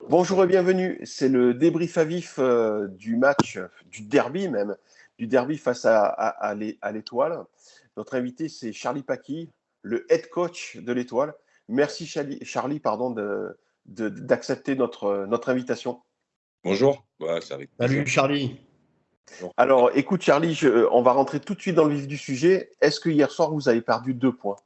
Bonjour et bienvenue. C'est le débrief à vif du match, du derby même, du derby face à l'Étoile. Notre invité, c'est Charlie Paqui, le head coach de l'Étoile. Merci Charlie, pardon, d'accepter notre invitation. Bonjour, c'est avec plaisir. Salut Charlie. Bonjour. Alors, écoute Charlie, on va rentrer tout de suite dans le vif du sujet. Est-ce que hier soir, vous avez perdu 2 points?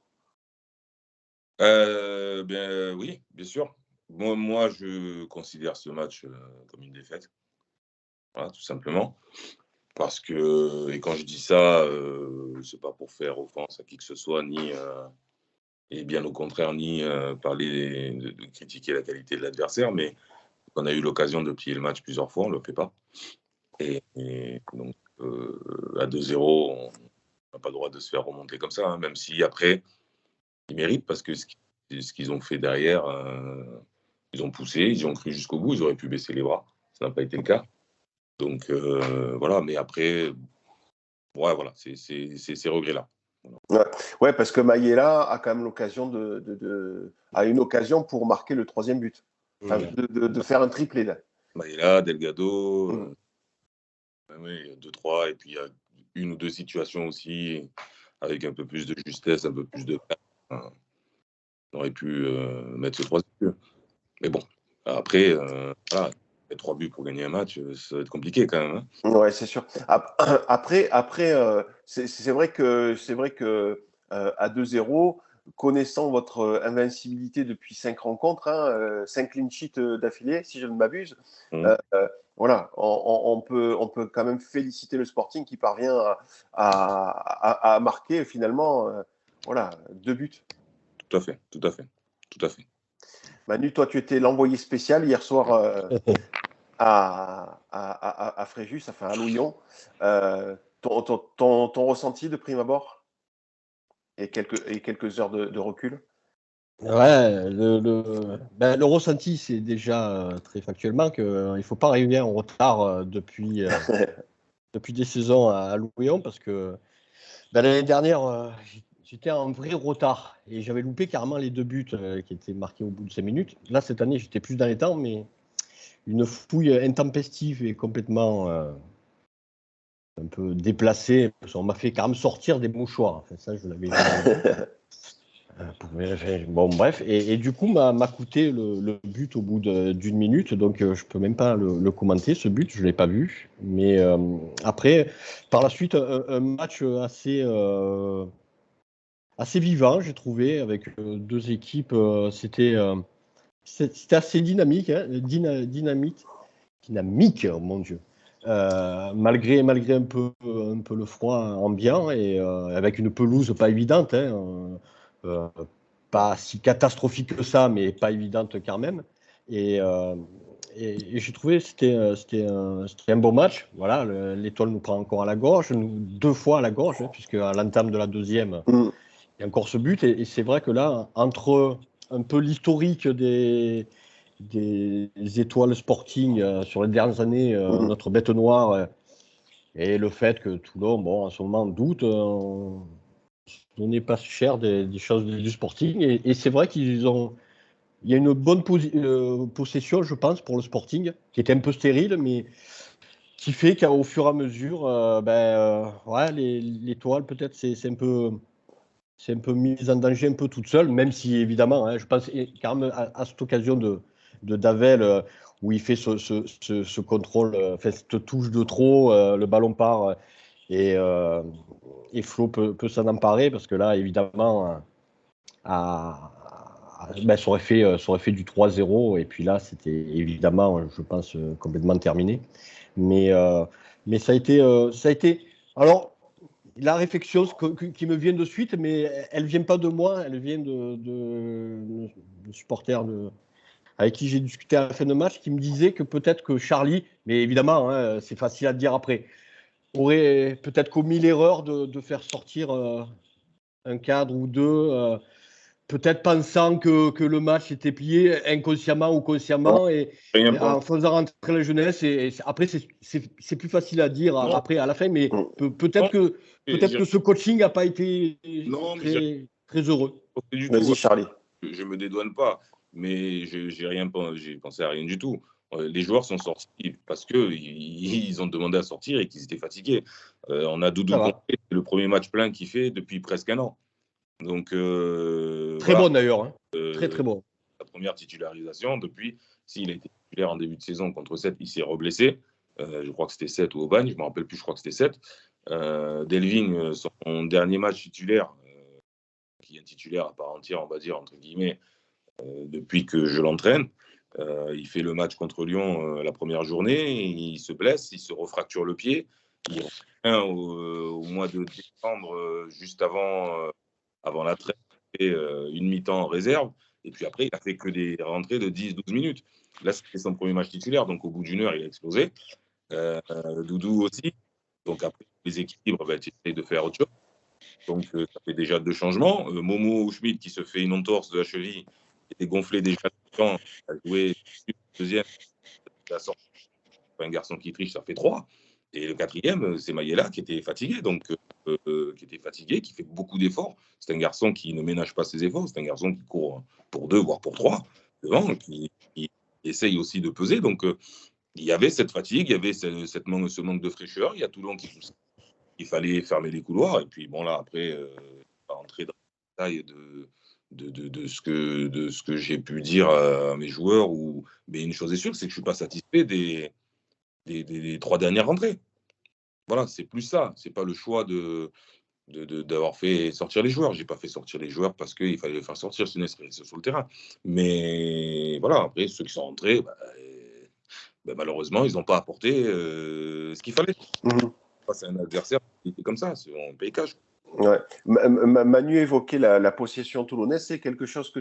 Oui, bien sûr. Moi, je considère ce match comme une défaite, voilà, tout simplement. Parce que, et quand je dis ça, c'est pas pour faire offense à qui que ce soit, et bien au contraire, ni parler de critiquer la qualité de l'adversaire, mais on a eu l'occasion de plier le match plusieurs fois, on ne le fait pas. Et donc, à 2-0, on n'a pas le droit de se faire remonter comme ça, hein, même si après, ils méritent parce que ce qu'ils ont fait derrière, ils ont poussé, ils ont cru jusqu'au bout, ils auraient pu baisser les bras. Ça n'a pas été le cas. Donc voilà, mais après, ouais, voilà, c'est ces regrets-là. Ouais, parce que Mayela a quand même l'occasion a une occasion pour marquer le 3e but. Enfin, de faire un triplé là. Mayela, Delgado, oui, 2-3, et puis il y a une ou deux situations aussi avec un peu plus de justesse, un peu plus de on aurait pu mettre ce 3 buts. Mais bon, après, voilà, 3 buts pour gagner un match, ça va être compliqué quand même. Hein. Ouais, c'est sûr. Après, c'est vrai que à 2-0, connaissant votre invincibilité depuis 5 rencontres, 5 clean sheets d'affilée, si je ne m'abuse, voilà, on peut quand même féliciter le Sporting qui parvient à marquer finalement, voilà, 2 buts. Tout à fait, tout à fait, tout à fait. Manu, toi, tu étais l'envoyé spécial hier soir à Fréjus, enfin à Louillon. Ton ressenti de prime abord et quelques heures de recul? Ouais, le ressenti, c'est déjà très factuellement qu'il ne faut pas arriver en retard depuis des saisons à Louvion parce que l'année dernière, j'étais en vrai retard et j'avais loupé carrément les 2 buts qui étaient marqués au bout de 5 minutes. Là, cette année, j'étais plus dans les temps, mais une fouille intempestive et complètement un peu déplacée. On m'a fait quand même sortir des mouchoirs. Enfin, ça, je l'avais bon, bref. Et du coup, m'a coûté le but au bout d'une minute. Donc, je ne peux même pas le commenter, ce but. Je ne l'ai pas vu. Mais après, par la suite, un match assez vivant, j'ai trouvé, avec 2 équipes. C'était assez dynamique, hein, dynamique, oh mon Dieu. Malgré un peu le froid ambiant et avec une pelouse pas évidente, hein, pas si catastrophique que ça, mais pas évidente quand même. Et j'ai trouvé que c'était un beau match. Voilà, l'Étoile nous prend encore à la gorge, 2 fois à la gorge, hein, puisque à l'entame de la deuxième, il y a encore ce but. Et c'est vrai que là, entre un peu l'historique des étoiles Sporting sur les dernières années, notre bête noire, et le fait que Toulon, bon, en ce moment, doute, on n'est pas cher des choses du Sporting. Et c'est vrai il y a une bonne possession, je pense, pour le Sporting, qui était un peu stérile, mais qui fait qu'au fur et à mesure, ouais, l'étoile, peut-être, c'est un peu mise en danger un peu toute seule, même si évidemment, hein, je pense quand même à cette occasion de Davel où il fait ce contrôle, cette touche de trop, le ballon part et Flo peut s'en emparer parce que là, évidemment, ça aurait fait du 3-0 et puis là, c'était évidemment, je pense, complètement terminé. Mais ça a été. Alors, la réflexion qui me vient de suite, mais elle ne vient pas de moi, elle vient de supporters avec qui j'ai discuté à la fin de match, qui me disait que peut-être que Charlie, mais évidemment, hein, c'est facile à dire après, aurait peut-être commis l'erreur de faire sortir un cadre ou 2, peut-être pensant que le match était plié inconsciemment ou consciemment, et en faisant rentrer la jeunesse. Et après, c'est plus facile à dire après, à la fin, mais peut-être que ce coaching n'a pas été très heureux. Du Vas-y, tout, Charlie. je me dédouane pas, mais j'ai pensé à rien du tout. Les joueurs sont sortis parce qu'ils ont demandé à sortir et qu'ils étaient fatigués. On a Doudou Conté, c'est le premier match plein qu'il fait depuis presque un an. Donc, très voilà. bon d'ailleurs. Hein. Très bon. Sa première titularisation depuis, s'il a été titulaire en début de saison contre 7, il s'est reblessé. Je crois que c'était 7 ou Aubagne, je ne me rappelle plus, je crois que c'était 7. Delving, son dernier match titulaire, qui est un titulaire à part entière, on va dire, entre guillemets, depuis que je l'entraîne. Il fait le match contre Lyon la première journée, il se blesse, il se refracture le pied. Il revient au mois de décembre, juste avant la trêve, il fait une mi-temps en réserve. Et puis après, il a fait que des rentrées de 10-12 minutes. Là, c'était son premier match titulaire, donc au bout d'une heure, il a explosé. Doudou aussi. Donc après, les équilibres, tu essaies de faire autre chose. Donc, ça fait déjà 2 changements. Momo Schmidt qui se fait une entorse de la cheville, qui était gonflé déjà quand a joué deuxième, la sortie. Un garçon qui triche, ça fait 3. Et le quatrième, c'est Mayela qui était fatigué, qui fait beaucoup d'efforts. C'est un garçon qui ne ménage pas ses efforts. C'est un garçon qui court pour 2, voire pour 3 devant, qui essaye aussi de peser. Donc, il y avait cette fatigue, il y avait ce manque de fraîcheur. Il y a Toulon qui pousse. Il fallait fermer les couloirs. Et puis, bon, là, après, pas rentrer dans le détail de ce que j'ai pu dire à mes joueurs. Mais une chose est sûre, c'est que je ne suis pas satisfait des 3 dernières rentrées. Voilà, c'est plus ça. C'est pas le choix d'avoir fait sortir les joueurs. J'ai pas fait sortir les joueurs parce qu'il fallait les faire sortir, sinon ils seraient restés sur le terrain. Mais voilà, après, ceux qui sont rentrés, malheureusement, ils n'ont pas apporté ce qu'il fallait. C'est un adversaire qui était comme ça, on paye cash. Ouais. Manu évoquait la possession toulonnaise. C'est quelque chose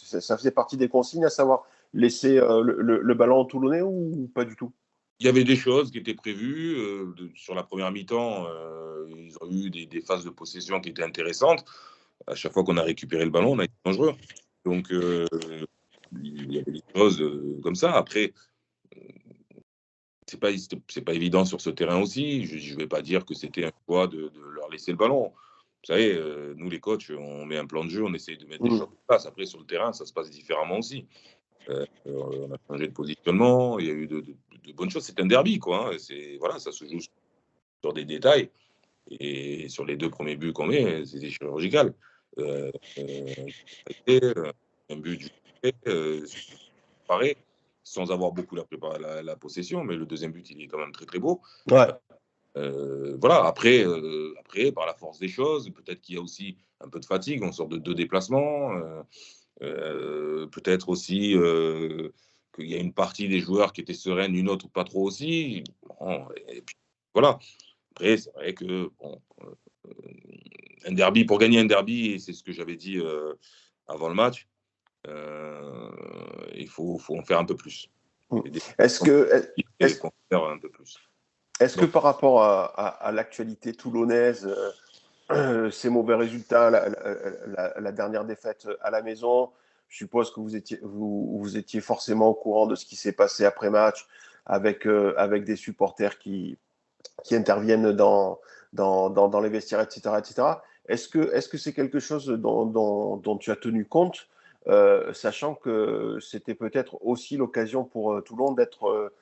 ça faisait partie des consignes, à savoir laisser le ballon aux Toulonnais ou pas du tout? Il y avait des choses qui étaient prévues. Sur la première mi-temps, ils ont eu des phases de possession qui étaient intéressantes. À chaque fois qu'on a récupéré le ballon, on a été dangereux. Donc, il y avait des choses comme ça. Après, c'est pas évident sur ce terrain aussi. Je ne vais pas dire que c'était un choix de leur laisser le ballon. Vous savez, nous, les coachs, on met un plan de jeu, on essaie de mettre des choses en place. Après, sur le terrain, ça se passe différemment aussi. On a changé de positionnement, il y a eu de bonnes choses. C'est un derby, quoi. Hein. Voilà, ça se joue sur des détails. Et sur les 2 premiers buts qu'on met, c'était chirurgical. Un but du pareil, sans avoir beaucoup la possession, mais le deuxième but, il est quand même très, très beau. Ouais. Voilà, après, par la force des choses, peut-être qu'il y a aussi un peu de fatigue, on sort de 2 déplacements. Peut-être aussi qu'il y a une partie des joueurs qui étaient sereines, une autre pas trop aussi. Bon, et puis, voilà. Après, c'est vrai que un derby, pour gagner un derby, et c'est ce que j'avais dit avant le match, il faut en faire un peu plus. Est-ce que par rapport à l'actualité toulonnaise, ces mauvais résultats, la dernière défaite à la maison, je suppose que vous étiez forcément au courant de ce qui s'est passé après-match avec des supporters qui interviennent dans les vestiaires, etc. etc. Est-ce que c'est quelque chose dont tu as tenu compte, sachant que c'était peut-être aussi l'occasion pour Toulon d'être,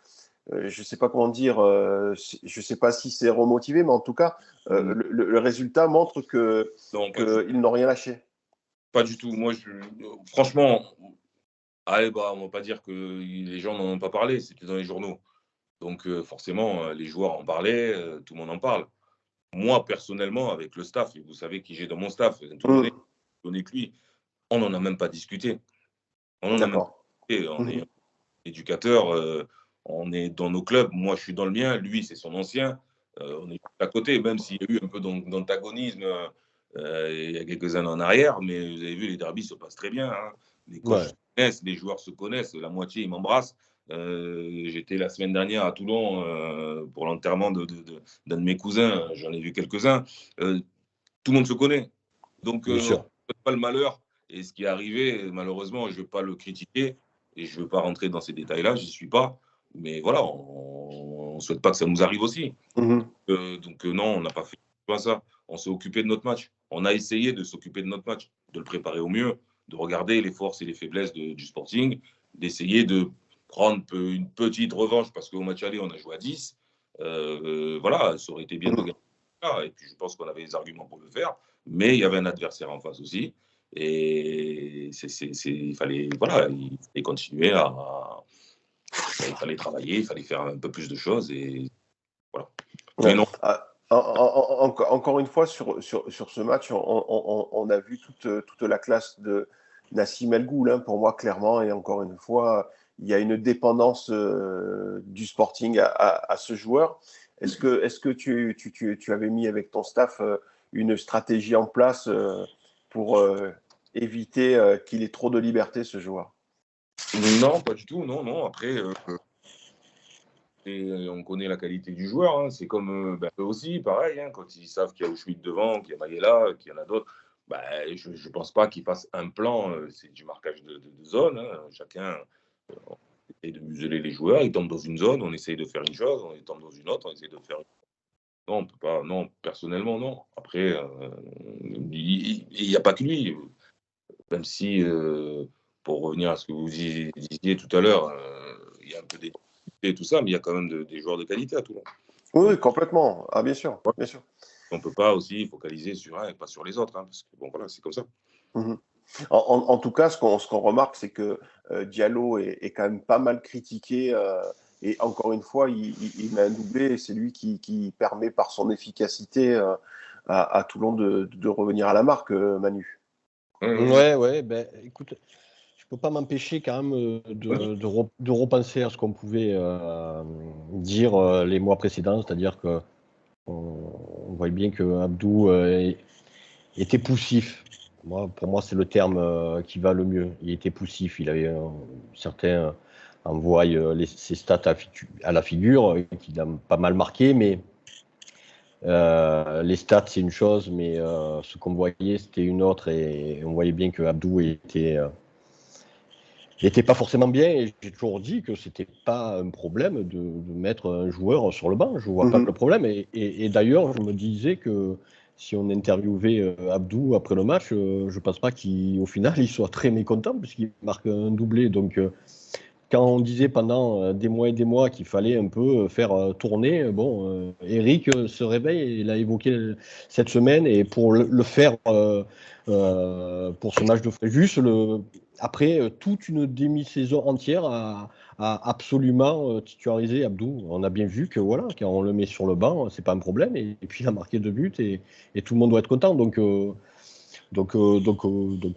je ne sais pas comment dire, je ne sais pas si c'est remotivé, mais en tout cas, le résultat montre qu'ils n'ont rien lâché. Pas du tout. Moi, franchement, on ne va pas dire que les gens n'en ont pas parlé, c'était dans les journaux. Donc, forcément, les joueurs en parlaient, tout le monde en parle. Moi, personnellement, avec le staff, et vous savez qui j'ai dans mon staff, donné que lui, on n'en a même pas discuté. On en a même pas discuté. On est éducateur, on est dans nos clubs. Moi, je suis dans le mien. Lui, c'est son ancien. On est à côté, même s'il y a eu un peu d'antagonisme il y a quelques années en arrière. Mais vous avez vu, les derbys se passent très bien. Hein. Les coachs se connaissent, les joueurs se connaissent. La moitié, ils m'embrassent. J'étais la semaine dernière à Toulon pour l'enterrement d'un de mes cousins. J'en ai vu quelques-uns. Tout le monde se connaît. Donc, pas le malheur. Et ce qui est arrivé, malheureusement, je ne veux pas le critiquer et je ne veux pas rentrer dans ces détails-là. Je n'y suis pas. Mais voilà, on ne souhaite pas que ça nous arrive aussi. Donc, non, on n'a pas fait ça. On s'est occupé de notre match. On a essayé de s'occuper de notre match, de le préparer au mieux. de regarder les forces et les faiblesses du Sporting, d'essayer de prendre une petite revanche, parce qu'au match aller, on a joué à 10. Voilà, ça aurait été bien de gagner. Et puis, je pense qu'on avait les arguments pour le faire. Mais il y avait un adversaire en face aussi. Et il fallait continuer il fallait travailler, il fallait faire un peu plus de choses. Et voilà. Mais non. Encore une fois, sur ce match, on a vu toute la classe de Nassim El Ghoul, hein, pour moi, clairement. Et encore une fois, il y a une dépendance du Sporting à ce joueur. Est-ce que tu avais mis avec ton staff une stratégie en place pour éviter qu'il ait trop de liberté, ce joueur? Non, pas du tout. Non. Après, on connaît la qualité du joueur. Hein. C'est comme eux aussi, pareil. Hein, quand ils savent qu'il y a Auschwitz devant, qu'il y a Mayela, qu'il y en a d'autres, je ne pense pas qu'ils fassent un plan. C'est du marquage de zone. Hein. Chacun essaye de museler les joueurs. Ils tombent dans une zone, on essaye de faire une chose. On tombe dans une autre, on essaye de faire une chose. Non, on peut pas. Non, personnellement, non. Après, il n'y a pas que lui. Même si, pour revenir à ce que vous disiez tout à l'heure, il y a un peu des et tout ça, mais il y a quand même des joueurs de qualité à Toulon. Oui, complètement. Ah, bien sûr, bien sûr. On ne peut pas aussi focaliser sur un et pas sur les autres, hein, parce que bon, voilà, c'est comme ça. En tout cas, ce qu'on remarque, c'est que Diallo est quand même pas mal critiqué. Et encore une fois, il met un doublé et c'est lui qui permet par son efficacité à Toulon de revenir à la marque, Manu. Ouais, ben écoute, je peux pas m'empêcher quand même de repenser à ce qu'on pouvait dire les mois précédents, c'est-à-dire que on voyait bien que Abdou était poussif. Pour moi, c'est le terme qui va le mieux. Il était poussif. Il avait certains envoient ses stats à la figure, qu'il a pas mal marqué, mais les stats, c'est une chose, mais ce qu'on voyait, c'était une autre. Et on voyait bien que Abdou n'était pas forcément bien. Et j'ai toujours dit que c'était pas un problème de mettre un joueur sur le banc. Je vois pas le problème. Et d'ailleurs, je me disais que si on interviewait Abdou après le match, je pense pas qu'au final, il soit très mécontent puisqu'il marque un doublé. Donc, quand on disait pendant des mois et des mois qu'il fallait un peu faire tourner, bon, Eric se réveille, il a évoqué cette semaine, et pour le faire pour ce match de Fréjus, après toute une demi-saison entière à absolument titulariser Abdou. On a bien vu que voilà, quand on le met sur le banc, c'est pas un problème, et puis il a marqué 2 buts, et tout le monde doit être content. Donc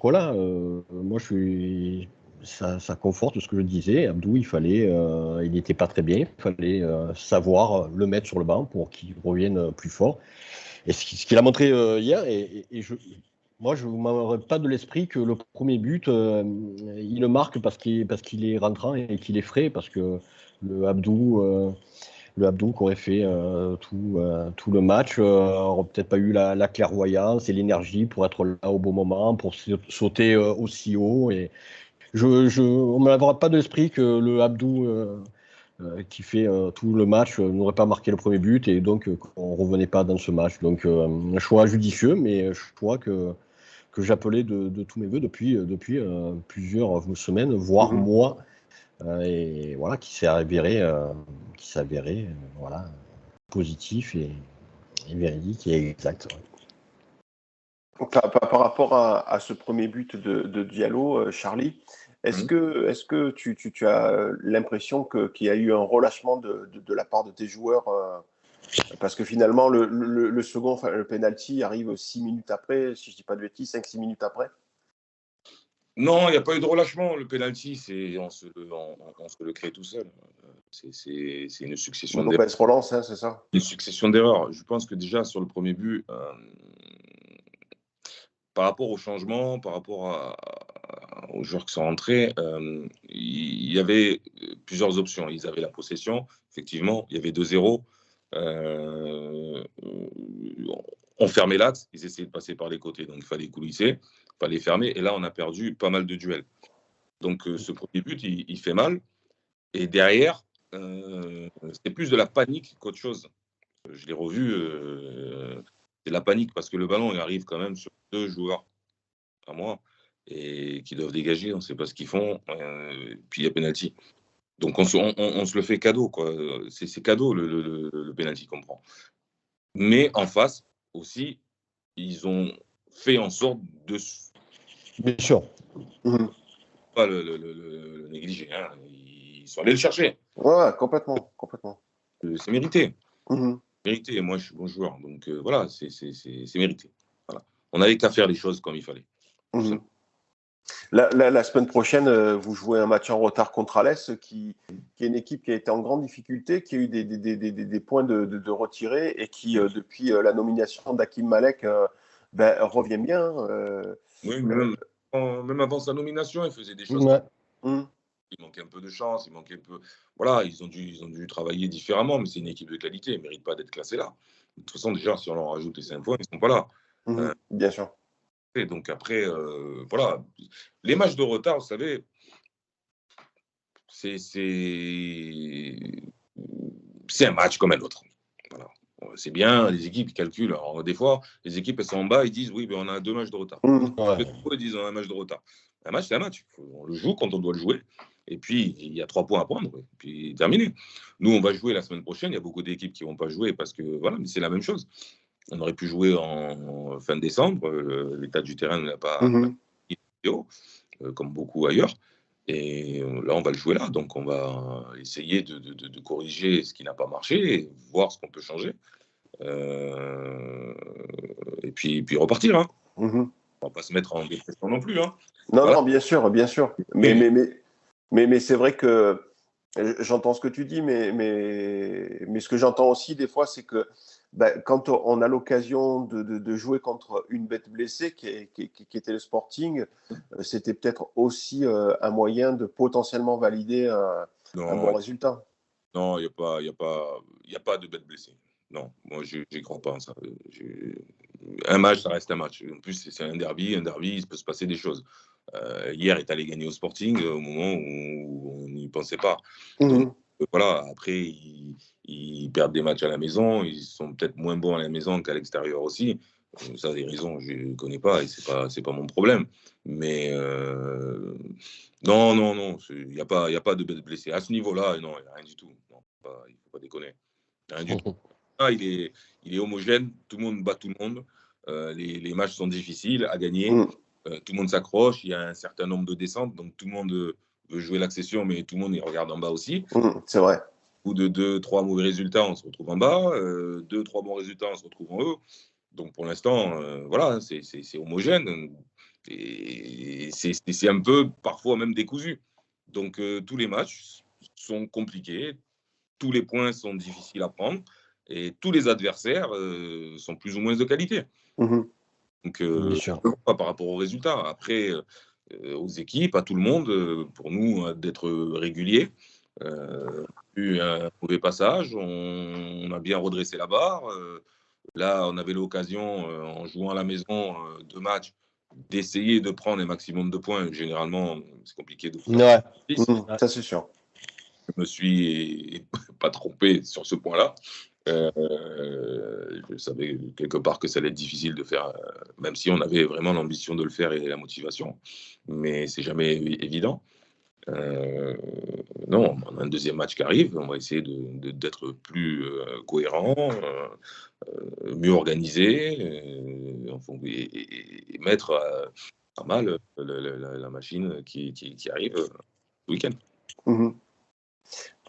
voilà, moi je suis. Ça conforte ce que je disais. Abdou, il n'était pas très bien. Il fallait savoir le mettre sur le banc pour qu'il revienne plus fort. Et ce qu'il a montré hier, moi, je ne m'en pas de l'esprit que le premier but, il le marque parce qu'il est rentrant et qu'il est frais, parce que le Abdou qui aurait fait tout le match n'aurait peut-être pas eu la clairvoyance et l'énergie pour être là au bon moment, pour sauter aussi haut. Et on ne m'avera pas de l'esprit que le Abdou qui fait tout le match n'aurait pas marqué le premier but, et donc qu'on ne revenait pas dans ce match. Donc un choix judicieux, mais un choix que j'appelais de tous mes voeux depuis plusieurs semaines, voire mois, et voilà, qui s'est avéré voilà, positif et véridique et exact. Par rapport à ce premier but de Diallo, Charlie, est-ce que tu as l'impression qu'il y a eu un relâchement de la part de tes joueurs parce que finalement, le second, enfin, le penalty arrive 6 minutes après, si je ne dis pas de bêtises, 5-6 minutes après? Non, il n'y a pas eu de relâchement. Le penalty, on se le crée tout seul. C'est une succession d'erreurs. Se relance, hein, c'est ça? Une succession d'erreurs. Je pense que déjà, sur le premier but, par rapport au changement, par rapport aux joueurs qui sont entrés, il y avait plusieurs options. Ils avaient la possession, effectivement, il y avait 2-0. On fermait l'axe, ils essayaient de passer par les côtés, donc il fallait coulisser, il fallait fermer, et là on a perdu pas mal de duels. Donc ce premier but, il fait mal, et derrière, c'est plus de la panique qu'autre chose. Je l'ai revu, c'est de la panique, parce que le ballon il arrive quand même sur 2 joueurs à moi, et qui doivent dégager. On ne sait pas ce qu'ils font. Puis il y a penalty. Donc on se le fait cadeau, quoi. C'est cadeau le penalty qu'on prend. Mais en face aussi, ils ont fait en sorte de Bien sûr. pas le négliger. Hein. Ils sont allés le chercher. Ouais, complètement. C'est mérité. Mérité. Moi, je suis bon joueur. Donc voilà, c'est mérité. Voilà. On n'avait qu'à faire les choses comme il fallait. La semaine prochaine, vous jouez un match en retard contre Alès, qui est une équipe qui a été en grande difficulté, qui a eu des points de retirés et qui, depuis la nomination d'Hakim Malek, revient bien. Oui, même avant sa nomination, il faisait des choses. Ouais. Il manquait un peu de chance, il manquait un peu. Voilà, ils ont dû travailler différemment, mais c'est une équipe de qualité, ils ne méritent pas d'être classés là. De toute façon, déjà, si on leur rajoute les 5 points, ils ne sont pas là. Bien sûr. Et donc après, voilà, les matchs de retard, vous savez, c'est un match comme un autre. Voilà. C'est bien, les équipes calculent. Alors, des fois, les équipes, elles sont en bas, ils disent oui, ben, on a 2 matchs de retard. Ils disent on a un match de retard. Un match, c'est un match. On le joue quand on doit le jouer. Et puis, il y a 3 points à prendre. Et puis, terminé. Nous, on va jouer la semaine prochaine. Il y a beaucoup d'équipes qui ne vont pas jouer parce que, voilà, mais c'est la même chose. On aurait pu jouer en fin décembre. L'état du terrain n'a pas comme beaucoup ailleurs. Et là, on va le jouer là. Donc, on va essayer de corriger ce qui n'a pas marché et voir ce qu'on peut changer. Et puis repartir. Hein. On ne va pas se mettre en dépression non plus. Hein. Non, voilà. Non, bien sûr. Mais c'est vrai que j'entends ce que tu dis, mais ce que j'entends aussi des fois, c'est que quand on a l'occasion de jouer contre une bête blessée qui était le Sporting, c'était peut-être aussi un moyen de potentiellement valider un bon résultat. Non, il n'y a pas de bête blessée. Non, moi, je n'y crois pas en ça. Un match, ça reste un match. En plus, c'est un derby, il peut se passer des choses. Hier, est allé gagner au Sporting au moment où on n'y pensait pas. Donc, voilà, après, ils perdent des matchs à la maison, ils sont peut-être moins bons à la maison qu'à l'extérieur aussi. Ça, des raisons, je ne connais pas et c'est pas mon problème. Mais non, il n'y a pas de blessés. À ce niveau-là, non, il n'y a rien du tout. Non, il ne faut pas déconner. Rien du tout. Ah, il est homogène, tout le monde bat tout le monde. Les matchs sont difficiles à gagner. Tout le monde s'accroche, il y a un certain nombre de descentes, donc tout le monde veut jouer l'accession, mais tout le monde y regarde en bas aussi. C'est vrai. Au bout de 2-3 mauvais résultats, on se retrouve en bas. 2-3 bons résultats, on se retrouve en haut. Donc pour l'instant, voilà, c'est homogène. Et c'est un peu, parfois même décousu. Donc tous les matchs sont compliqués, tous les points sont difficiles à prendre, et tous les adversaires sont plus ou moins de qualité. Donc, pas par rapport aux résultats. Après, aux équipes, à tout le monde, pour nous, d'être réguliers. Eu un mauvais passage, on a bien redressé la barre. Là, on avait l'occasion, en jouant à la maison 2 matchs, d'essayer de prendre un maximum de points. Généralement, c'est compliqué de faire ça, c'est sûr. Je me suis pas trompé sur ce point-là. Je savais quelque part que ça allait être difficile de faire, même si on avait vraiment l'ambition de le faire et la motivation. Mais c'est jamais évident. Non, on a un deuxième match qui arrive. On va essayer d'être plus cohérent, mieux organisé, et mettre à mal la machine qui arrive ce week-end.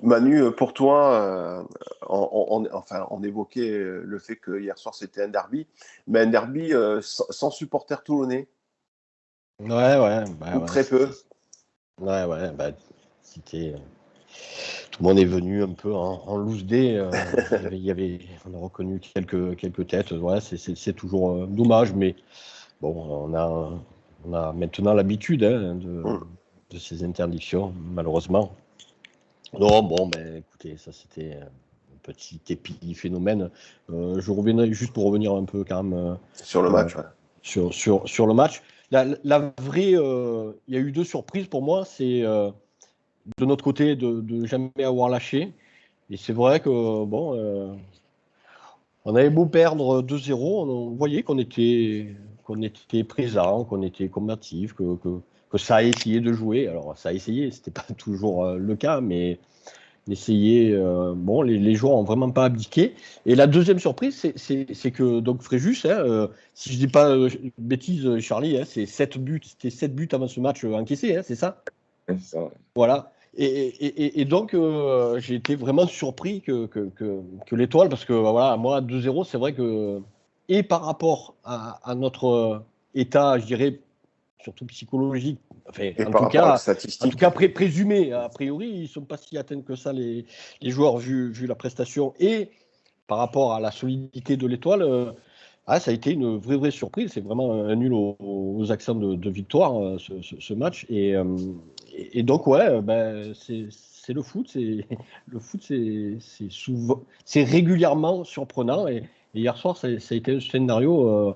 Manu, pour toi, on évoquait le fait que hier soir c'était un derby, mais un derby sans supporters toulonnais. Ouais. Très peu. Ouais, c'était. Tout le monde est venu un peu en loose day. On a reconnu quelques têtes. Ouais, c'est toujours dommage, mais bon, on a maintenant l'habitude de ces interdictions, malheureusement. Non, bon, écoutez, ça c'était un petit épiphénomène. Je reviendrai juste pour revenir un peu quand même sur le match. Ouais. Sur le match. La vraie, il y a eu 2 surprises pour moi. C'est de notre côté de jamais avoir lâché. Et c'est vrai que on avait beau perdre 2-0, on voyait qu'on qu'on était présent, qu'on était combatif, que ça a essayé de jouer. Alors, ça a essayé, c'était pas toujours le cas, mais d'essayer. Bon, les joueurs n'ont vraiment pas abdiqué. Et la deuxième surprise, c'est que donc Fréjus, si je dis pas bêtise, Charlie, c'était 7 buts avant ce match encaissés, c'est ça? C'est ça. Voilà. Et donc, j'ai été vraiment surpris que l'Étoile, parce que voilà, moi, 2-0, c'est vrai que, et par rapport à notre état, je dirais, surtout psychologique, enfin, Et en par tout rapport à la cas, statistique. présumé, a priori, ils ne sont pas si atteints que ça, les joueurs, vu la prestation, et par rapport à la solidité de l'Étoile, ça a été une vraie surprise. C'est vraiment un nul aux accents de victoire, ce match. Et donc, ouais, c'est le foot. Le foot, c'est souvent, c'est régulièrement surprenant. Et hier soir, ça a été un scénario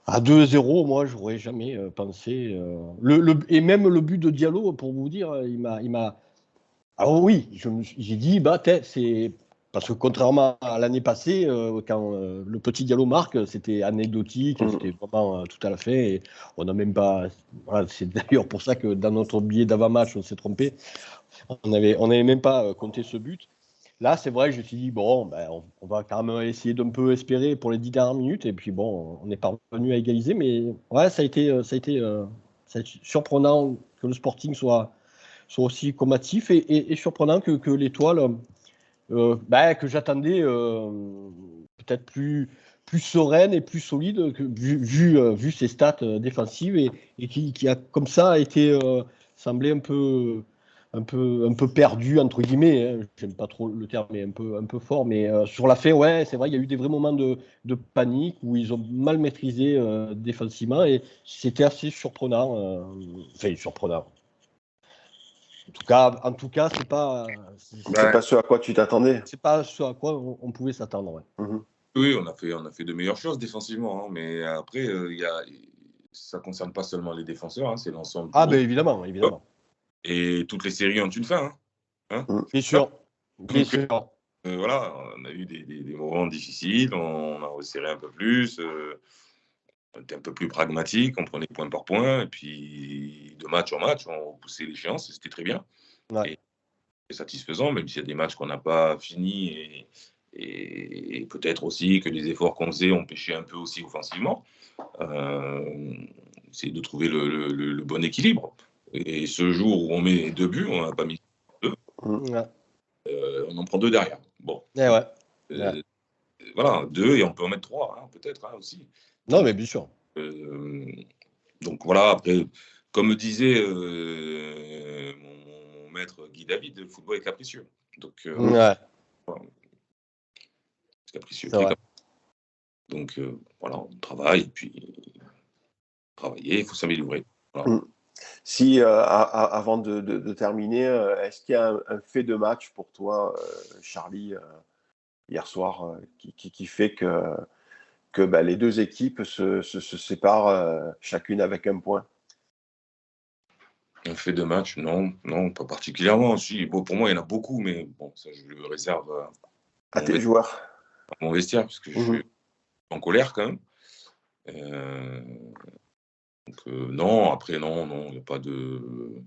à 2-0. Moi, j'aurais jamais pensé. Et même le but de Diallo, pour vous dire, il m'a. Alors oui, j'ai dit, c'est. Parce que contrairement à l'année passée, quand le petit Diallo marque, c'était anecdotique, c'était vraiment tout à la fin. Et on n'a même pas. Voilà, c'est d'ailleurs pour ça que dans notre billet d'avant-match, on s'est trompé. On n'avait même pas compté ce but. Là, c'est vrai que je me suis dit, bon, on va quand même essayer d'un peu espérer pour les 10 dernières minutes. Et puis, bon, on n'est pas revenu à égaliser. Mais ouais, ça a été surprenant que le Sporting soit aussi combatif et surprenant que l'Étoile, que j'attendais peut-être plus sereine et plus solide vu ses stats défensives et qui a comme ça été semblé un peu perdu entre guillemets, hein. J'aime pas trop le terme, mais un peu fort, mais sur la fin, ouais, c'est vrai, il y a eu des vrais moments de panique où ils ont mal maîtrisé défensivement et c'était assez surprenant, surprenant. En tout cas, c'est pas ce à quoi tu t'attendais. C'est pas ce à quoi on pouvait s'attendre. Ouais. Oui, on a fait de meilleures choses défensivement, hein, mais après, ça ne concerne pas seulement les défenseurs, hein, c'est l'ensemble. Ah, ben évidemment. Et toutes les séries ont une fin. Hein. Bien sûr. Voilà, on a eu des moments difficiles, on a resserré un peu plus, on était un peu plus pragmatique, on prenait point par point, et puis de match en match, on repoussait l'échéance, c'était très bien. Ouais. Et satisfaisant, même s'il y a des matchs qu'on n'a pas finis et peut-être aussi que les efforts qu'on faisait ont pêché un peu aussi offensivement. C'est de trouver le bon équilibre. Et ce jour où on met 2 buts, on n'a pas mis 2. On en prend 2 derrière. Bon. Voilà, 2 et on peut en mettre 3, hein, peut-être aussi. Non, mais bien sûr. Donc voilà, après, comme me disait mon maître Guy David, le football est capricieux. Donc, voilà. C'est capricieux. Donc voilà, on travaille, et puis travailler, il faut s'améliorer. Voilà. Si, avant de terminer, est-ce qu'il y a un fait de match pour toi, Charlie, hier soir, qui fait que les deux équipes se séparent chacune avec un point? Un fait de match, non, pas particulièrement. Si, bon, pour moi, il y en a beaucoup, mais bon, ça, je le réserve à tes joueurs. À mon vestiaire, parce que je suis en colère quand même. Donc, non, après, non, il n'y a pas de.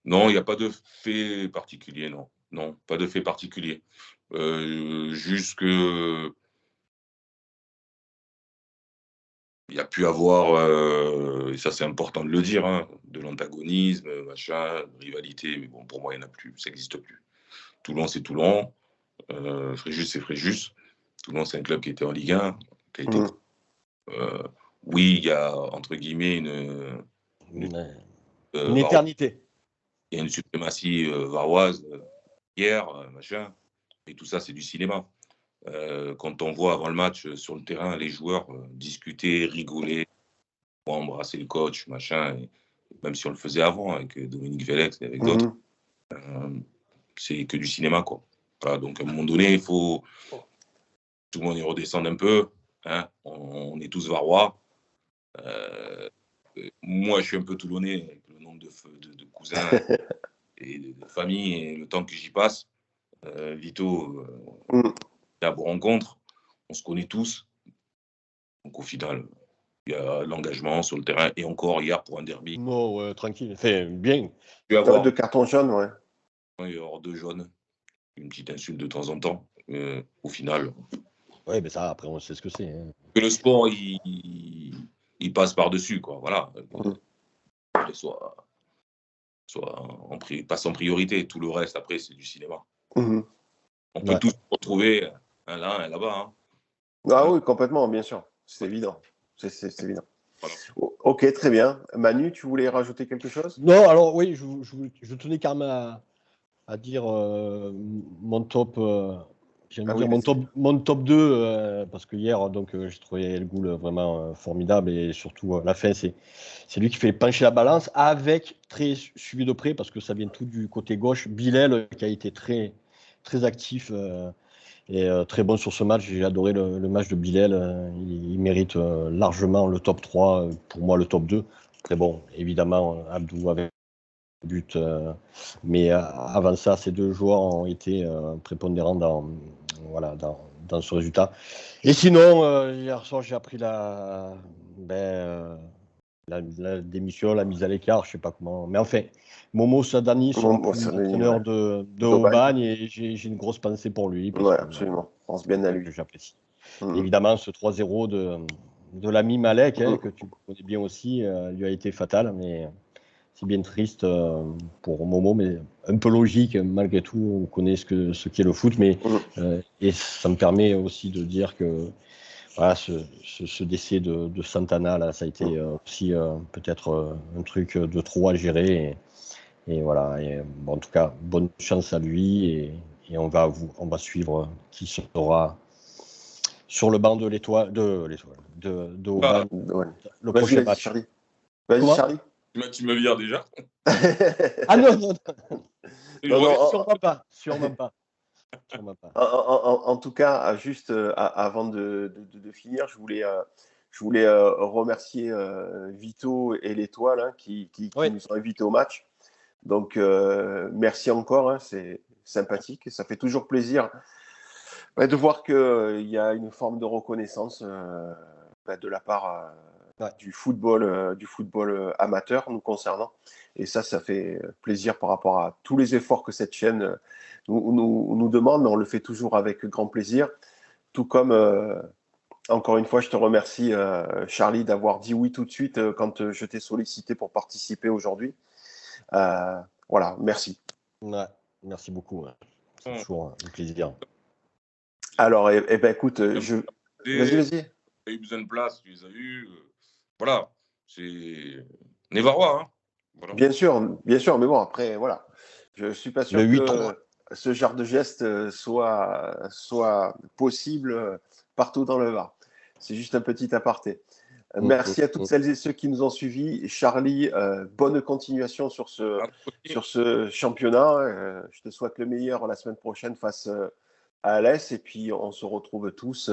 Non, il n'y a pas de fait particulier, non. Non, pas de fait particulier. Juste que. Il y a pu avoir, et ça c'est important de le dire, hein, de l'antagonisme, machin, rivalité, mais bon, pour moi, il n'y en a plus, ça n'existe plus. Toulon, c'est Toulon. Fréjus, c'est Fréjus. Toulon, c'est un club qui était en Ligue 1, qui a été. Oui, il y a, entre guillemets, une éternité. Il y a une suprématie varoise, hier, machin, et tout ça, c'est du cinéma. Quand on voit avant le match sur le terrain les joueurs discuter, rigoler, embrasser le coach, machin, et même si on le faisait avant avec Dominique Vélez et avec d'autres, c'est que du cinéma, quoi. Voilà, donc à un moment donné, il faut tout le monde y redescendre un peu. Hein, on est tous varois. Moi, je suis un peu toulonnais avec le nombre de cousins et de familles et le temps que j'y passe. Vito, la rencontre, on se connaît tous. Donc au final, Il y a l'engagement sur le terrain. Et encore hier pour un derby. Non, ouais, tranquille. Fait bien. Tu vas avoir 2 cartons jaunes, ouais. il y aura 2 jaunes, une petite insulte de temps en temps. Au final, Ouais, mais ça, après, on sait ce que c'est. Hein. que le sport, il passe par-dessus, quoi. Voilà. Passe en priorité. Tout le reste, après, c'est du cinéma. Mhm. On peut tous se retrouver un là, un là-bas. Hein. Ah oui, complètement, bien sûr. C'est évident. C'est évident. Voilà. Ok, très bien. Manu, tu voulais rajouter quelque chose? Non, alors oui, je tenais quand même à dire mon top. Mon top 2, parce que hier, donc, j'ai trouvé El Ghoul vraiment formidable et surtout à la fin, c'est lui qui fait pencher la balance avec très suivi de près parce que ça vient tout du côté gauche. Bilal qui a été très, très actif et très bon sur ce match. J'ai adoré le match de Bilal. Il mérite largement le top 3, pour moi le top 2. Très bon, évidemment, Abdou avec but. Mais avant ça, ces 2 joueurs ont été prépondérants dans ce résultat. Et sinon, hier soir, j'ai appris la démission, la mise à l'écart, je ne sais pas comment. Mais enfin, Momo Sadani sera plus l'entraîneur de Aubagne et j'ai une grosse pensée pour lui. Oui, absolument. Je pense bien à lui. Que j'apprécie. Évidemment, ce 3-0 de l'ami Malek, que tu connais bien aussi, lui a été fatal, mais c'est bien triste pour Momo, mais un peu logique malgré tout. On connaît ce qu'est le foot, mais et ça me permet aussi de dire que voilà, ce décès de Santana, là, ça a été aussi peut-être un truc de trop à gérer. Et voilà. Et, bon, en tout cas, bonne chance à lui et on va suivre qui sera sur le banc de l'étoile de Aubagne, le prochain match. Charlie. Vas-y, Charlie. Tu me vires déjà? Ah non. Sûrement pas. En tout cas, juste avant de finir, je voulais remercier Vito et l'Étoile qui nous ont invités au match. Donc, merci encore, hein, c'est sympathique. Ça fait toujours plaisir de voir qu'il y a une forme de reconnaissance de la part du football amateur nous concernant. Et ça fait plaisir par rapport à tous les efforts que cette chaîne nous demande. On le fait toujours avec grand plaisir. Tout comme, encore une fois, je te remercie, Charlie, d'avoir dit oui tout de suite quand je t'ai sollicité pour participer aujourd'hui. Voilà, merci. Ouais, merci beaucoup. C'est toujours un plaisir. Alors, écoute, vas-y. Tu as eu besoin de place, tu les as eu. Voilà, c'est Névarois. Hein. Voilà. Bien sûr, mais bon, après, voilà. Je ne suis pas sûr que ce genre de geste soit possible partout dans le Var. C'est juste un petit aparté. Merci à toutes celles et ceux qui nous ont suivis. Charlie, bonne continuation sur ce championnat. Je te souhaite le meilleur la semaine prochaine face à Alès. Et puis, on se retrouve tous.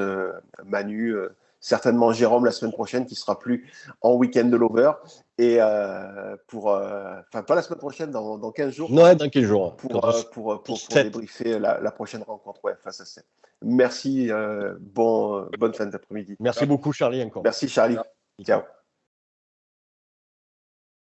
Manu, certainement Jérôme la semaine prochaine, qui sera plus en week-end de l'Over. Et pas la semaine prochaine, dans 15 jours. Non, dans 15 jours. Pour débriefer la prochaine rencontre face à 7. Merci, bonne fin d'après-midi. Merci beaucoup, Charlie, encore. Merci, Charlie. Ciao.